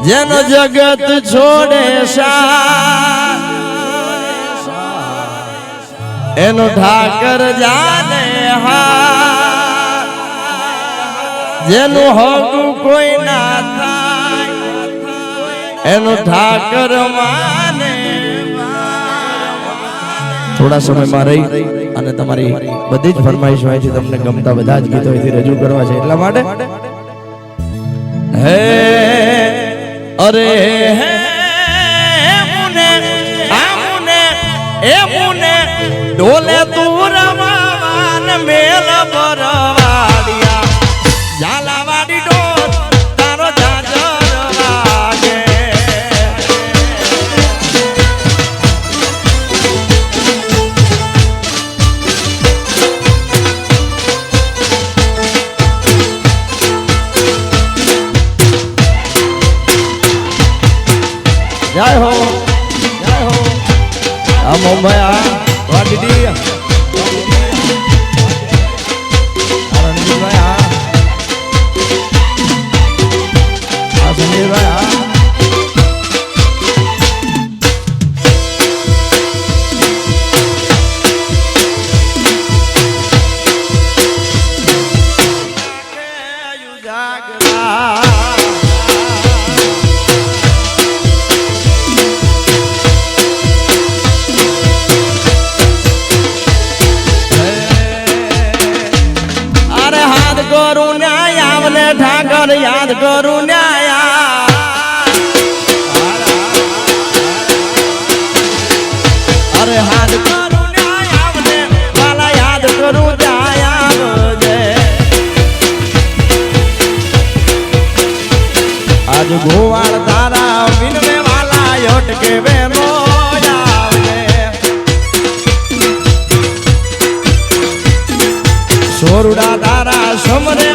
જેનો જગત છોડે એનો ઠાકર જાને હા જેનું હગું કોઈ ના થાય એનો ઠાકર માને થોડા સમયમાં રહી અને તમારી બધી જ ફરમાઈશ હોય છે તમને ગમતા બધા જ ગીતો અહીંથી રજૂ કરવા છે એટલા માટે હે અરે હે મુને આમુને એ મુને ડોલે તું રમાવાન મેલ પરવાડિયા ઝાલાવાડી ડોલ તારો જાજર વાગે જય હો આ મુંબઈ આ વાડીડી રણજીતભાઈ આ સમીરભાઈ ઠાકર યાદ કરું અરે હાથ કરું ન્યાયાવને વાલા યાદ કરું જાયાવજે આજ ગોવાળ તારા વિનવે વાલા યોટકે વેનો આવજે સોરડા તારા સમરે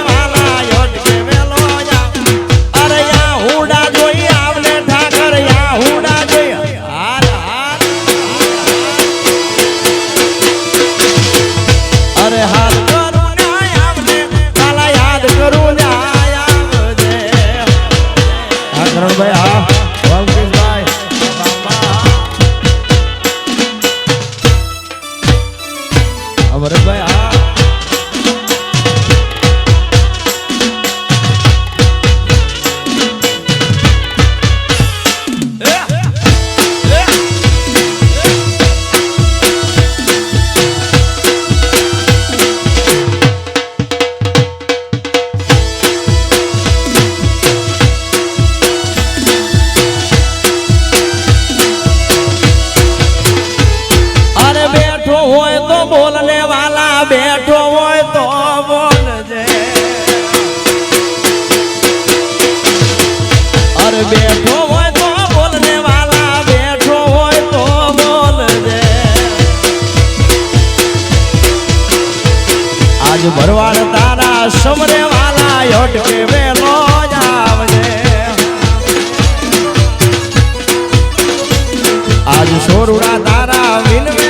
बोलने वाला बैठो हो तो बोल जे अरे बैठो हो तो बोलने वाला बैठो हो तो बोल जे आज भरवाड़ तारा समरे वाला योट के वेलो जावजे आज सोरुड़ा तारा विनवे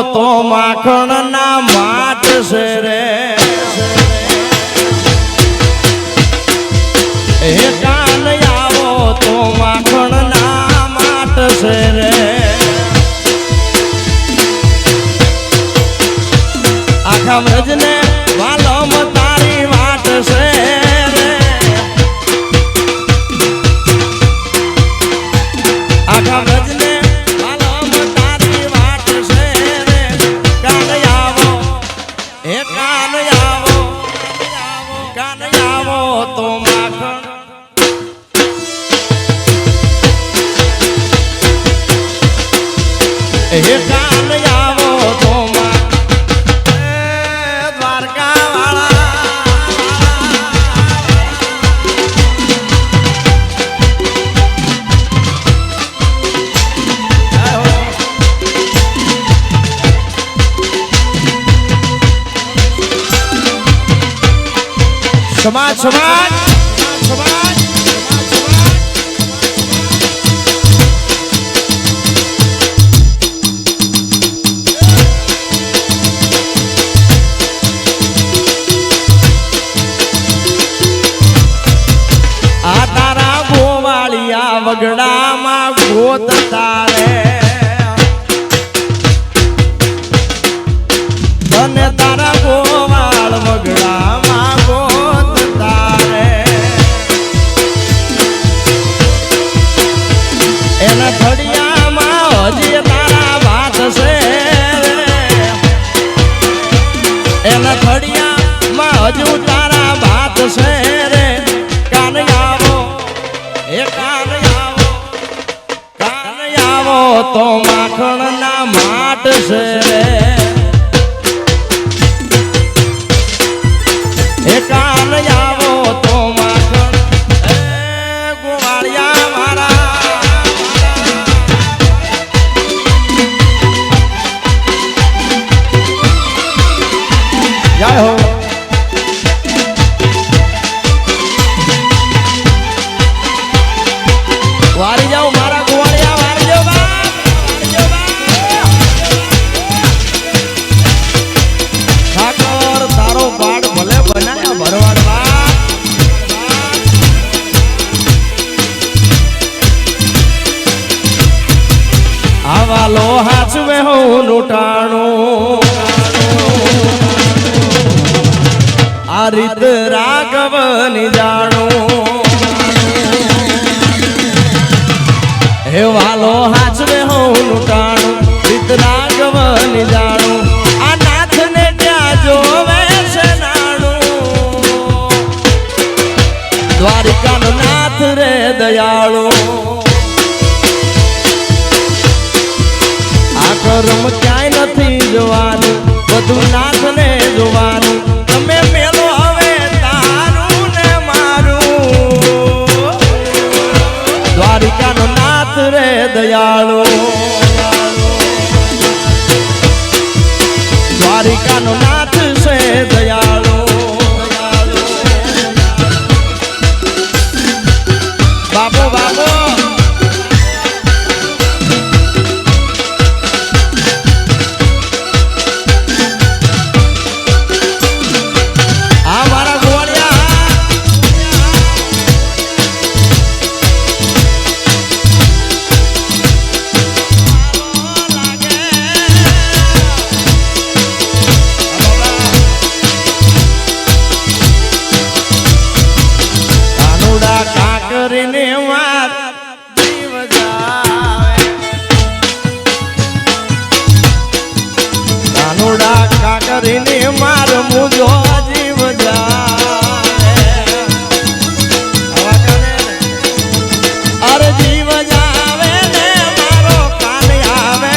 तो माखण ना माट से रे कान आवो तो माखण ना माट से रे आखा ब्रजने वालोम तारी वाट से रे आखा ब्रजने वालोम तारी वाट से रे એ કાન આવો તો દ્વારકા વાળા સમાજ સમાજ સમાજ આ તારા ગોવાળિયા વગડામાં ગોત તારે તને તારા ગોવાળ વગડામાં ગોત તારે એના થડિયામાં હજી તારા વાત છે એના થડિયામાં હજુ તારા વાત છે રે કાન આવો એ કાન આવો તો માખણ ના માટ છે રે એ કાન આવો તો માખણ એ ગોવાળિયા મારા જય હો વારી જાઓ મારા ગોવાળિયા વારજો બાપ ઠાકોર તારો પાડ ભલે બનાયા ભરવાડ બાપ આવા લો હાચવે હું લૂંટાણું આ રીત રાઘવની જાણું હે વાલો હાચવે હું લૂંટાણું રીત રાઘવની જાણું આ નાથને ત્યાં જોવે છે નાણું દ્વારિકાનો નાથ રે દયાળુ આ કર્મ ક્યાંય નથી જોવાનું બધું નાથને જોવાનું તમે મેલો હવે તારું ને મારું દ્વારિકાનો નાથ રે દયાળુ દ્વારિકાનો નાથ છે દયાળુ બાબો બાબો કરીને વાત જીવ જાવે કાનુડા કાકરીને માર મુજો જીવ જાવે અરે જીવ જાવે ને મારો કાન આવે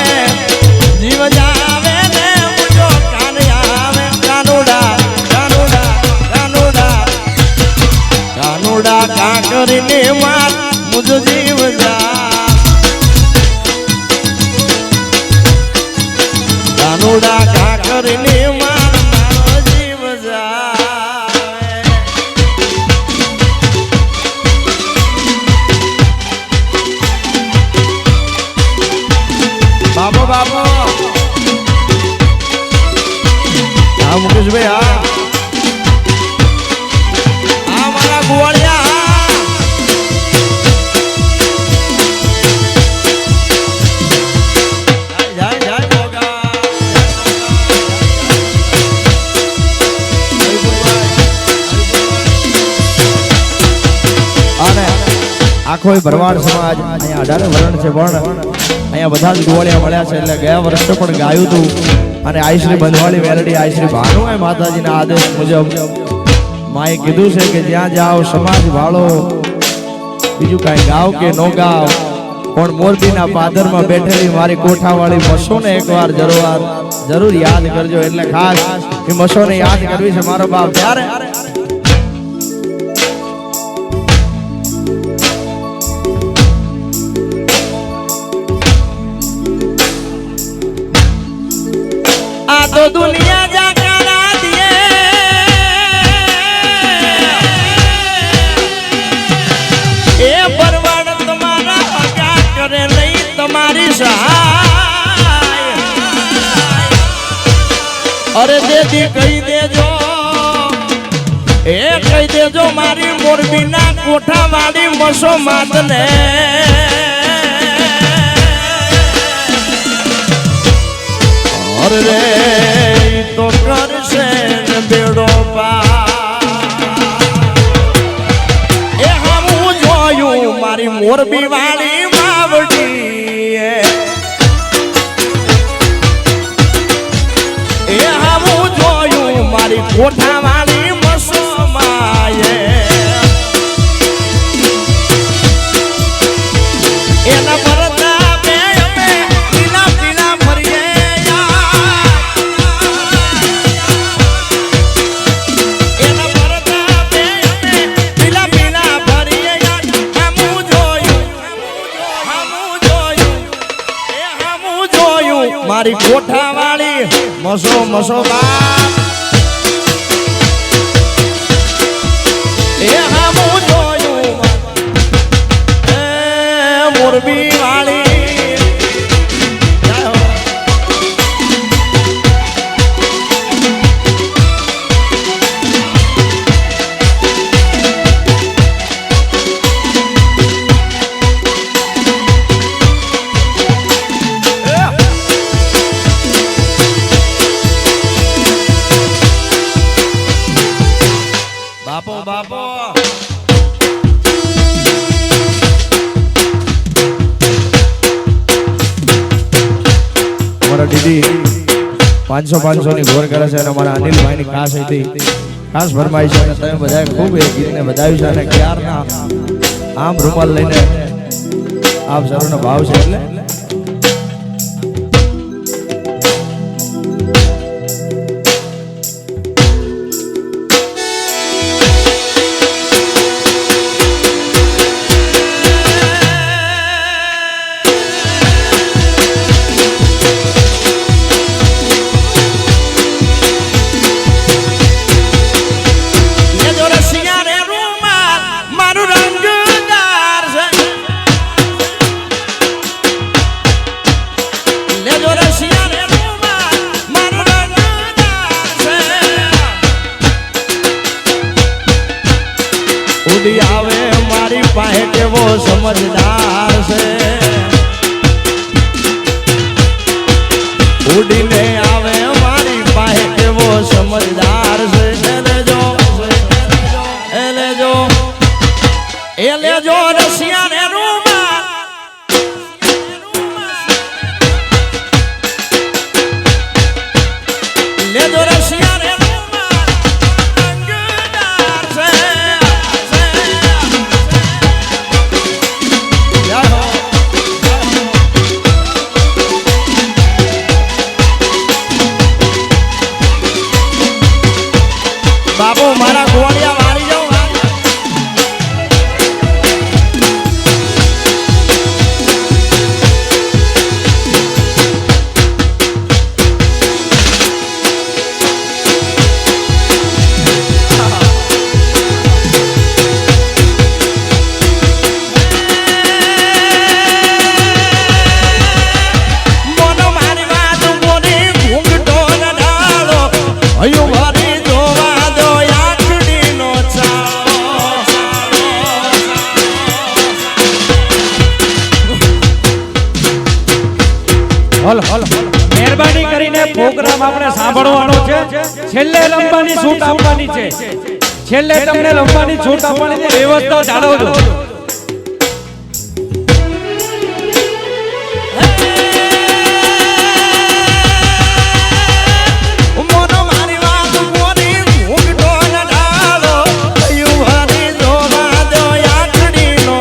જીવ જાવે ને મુજો કાન આવે કાનુડા કાનુડા કાનુડા કાનુડા કાકરીને માર મુજો જીવ જા કાનુડા કાકરીને માર મારો જીવ જા બાબો બાબો હા મુકેશભાઈ હા મારા ગોવાળિયા આખો ભરવાડ સમાજ અહીંયા 18 વરણ છે પણ અહીંયા બધા જ ગોવાળિયા મળ્યા છે એટલે ગયા વર્ષે પણ ગાયું હતું અને આઈશ્રી બંધવાળી વેલડી આઈશ્રી ભાનુએ માતાજીના આદેશ મુજબ માએ કીધું છે કે જ્યાં જાઓ સમાજ વાળો બીજું કાંઈ ગાવ કે નો ગાવ પણ મોરબીના પાદરમાં બેઠેલી મારી કોઠાવાળી મસોને એકવાર જરૂર યાદ કરજો. એટલે ખાસ એ મસોને યાદ કરવી છે મારો બાપ. ત્યારે આ તો દુનિયા જાકરા દિએ એ પરવાડ તમારા હગા કરે લઈ તમારી સહાય. અરે દેદી કહી દેજો એ કહી દેજો મારી મોરબીના કોઠાવાળી મસો માતને રે તો કરશે ને બેડો એ હું જોયું મારી મોરબી વાળી માવડી એ હું જોયું મારી કોઠા વાળી મસો માએ એના પરતા બે અમે પીલા પીલા ફરીએ મારી કોઠા વાળી મસો મસો બાપ એ હું જોયું એ મોરબી વાળી બાપો અમારા દીદી 500 ની ઘોર કરે છે અને અમારા અનિલભાઈ ની ખાસ હતી ખાસ ફરમાઈ છે અને તમે બધા ખૂબ એ ગીતને વધાવ્યું છે અને ક્યારના આમ રૂમાલ લઈને આપ સર્વનો ભાવ છે. એટલે ઉડી આવે મારી પાસે કેવો સમજદાર છે ઉડીને આવે મારી પાસે કેવો સમજદાર છે એ લેજો રશિયા ને રૂમાલ લેજો રશિયા ને બાપુ મારા ગોળિયા વાળી જાઉં મોનો મારી વાત મોની ઘૂંઘટો ન ડાળો અયો મારી જોવા દો આખડીનો હલ મહેરબાની કરીને પ્રોગ્રામ આપણે સાંભળવાનો છે. છેલ્લે લંબાની છૂટ આપવાની છે. છેલ્લે તમને લંબાની છૂટ આપવાની છે. વ્યવસ્થા જાળવજો. મોનો મારી વાત મોની ઘૂંઘટો ન ડાળો અયો મારી જોવા દો આખડીનો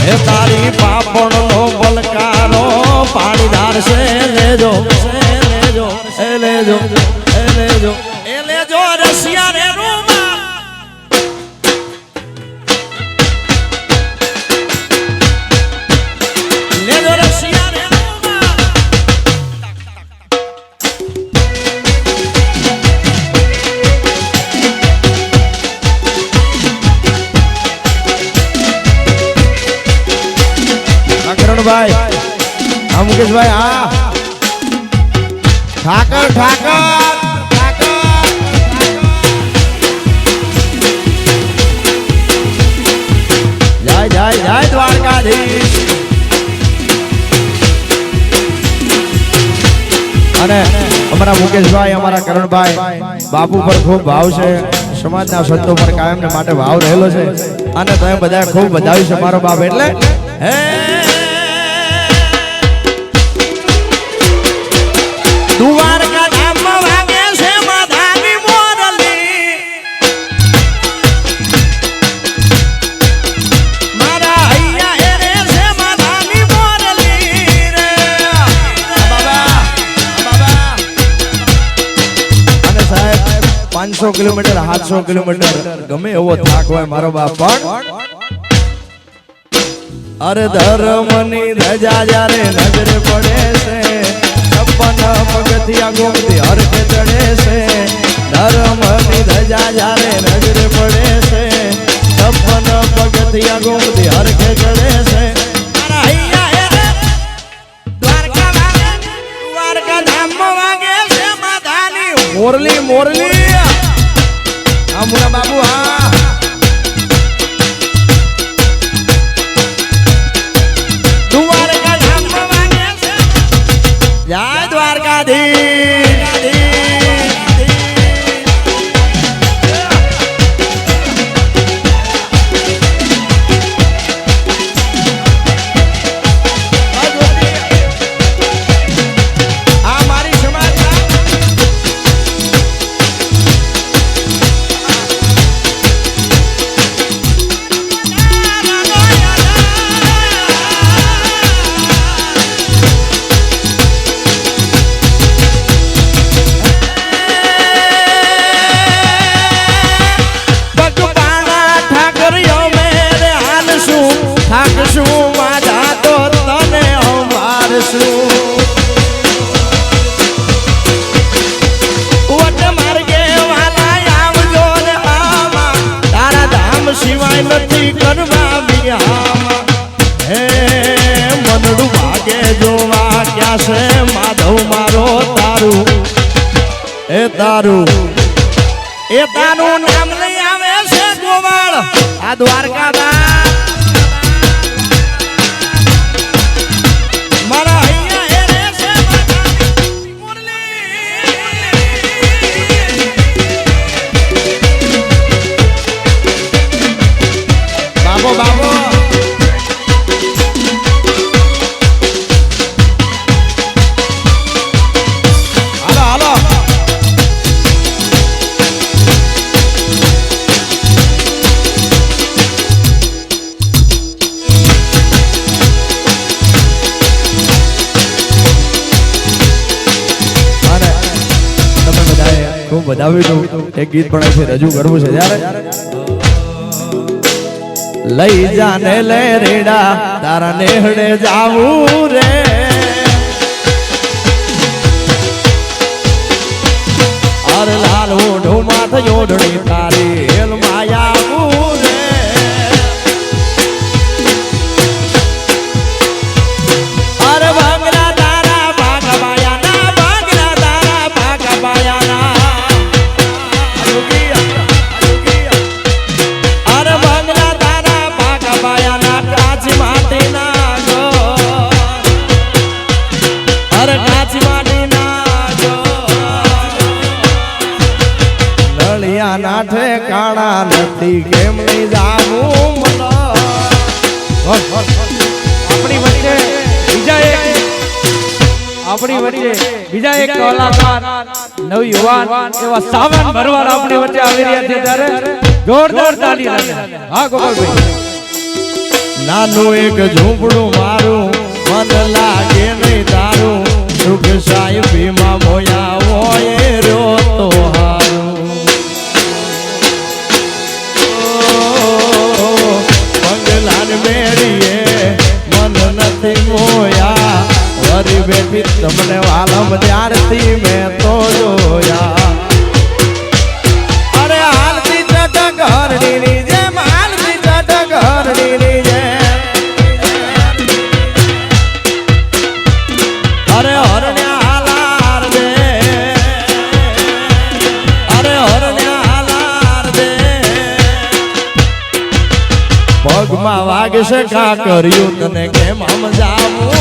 એ તારી પાપણનો બલકારો પાણીદાર છે લેજો એ લેજો રશિયા રે રૂમા લેજો રશિયા રે રૂમા ભાઈ આ મુકેશભાઈ આ ઠાકર જય દ્વારકાધીશ. અને અમારા મુકેશભાઈ અમારા કરણભાઈ બાપુ પર ખૂબ ભાવ છે, સમાજના સંતો પર કાયમ ને માટે ભાવ રહેલો છે અને તમે બધા ખૂબ વધાવ્યું છે મારો બાપ એટલે હે દ્વારકા ધામમાં વાગે છે માધાની મોરલી મારા હૈયા હેરે છે માધાની મોરલી રે બાબા અને સાહેબ 500 કિલોમીટર 700 કિલોમીટર ગમે એવો થાક હોય મારો બાપ પણ અરે ધર્મની ધજા જ્યારે નજરે પડે છે 56 પગથિયા ગોમતી હરખે ચડે છે ધર્મની ધજા જ્યારે નજરે પડે છે 56 પગથિયા ગોમતી હરખે ચડે છે મારા હૈયા હેરે દ્વારકા ધામમાં વાગે છે માધાની મોરલી આ મુના બાબુ હા દ્વારકા ધામમાં વાગે છે જય દ્વારકાધીશ. આ મારી સમાજના થાકશું માધા તો તને અમારશું વટ માર્ગે વાલા આવજો ને આમાં તારા ધામ સિવાય નથી કરવા બિહામાં હે મનડું ભાગે જોવા ક્યાં છે માધવ મારો તારું એ તારું નામ લઈ આવે છે ગોવાળ આ દ્વારકા મારા હૈયા હેરે છે માધાની મોરલી બાબો હાલો ખૂબ વધાવ્યું હતું એક ગીત પણ છે રજૂ કરવું છે ત્યારે લઈ જાને લે રેડા તારા નેહડે જાવું રે અરે લાલ ઓઢો માથ જોડણી તારી હેલ માયાવું રે અરે ભાગલા તારા ભાગવાયાના ભાગલા તારા ભાગવાયાના અરે ભાગલા તારા ભાગવાયાના કાચી માટીના ગો અરે કાચી માટીના ગો નળિયા ના ઠેકાણા નથી કેમ નહીં જાવું મને આપણી વચ્ચે બીજા એક કલાકાર નવયુવાન એવા સાવન ભરવાડ આપણી વચ્ચે આવી રહ્યા છે ત્યારે જોરદાર તાળી લાગે. હા ગોપાલભાઈ નાનું એક ઝૂંપડું મારું મન લાગે નહીં તારું સુખ સાહેબીમાં મોયા હોય રહ્યો તો હારું બંગલાન મેળીએ મન નથી મોયા વરી બેઠી તમને વાલમ ત્યારથી મેં તો જોયા અરે હાલતી ચટક હરણીની જેમ હાલતી ચટક હરણીની જેમ અરે હરણ્યા હાલાર દે અરે હરણ્યા હાલાર દે પગમાં વાગશે કા કર્યું તને કેમ સમજાવું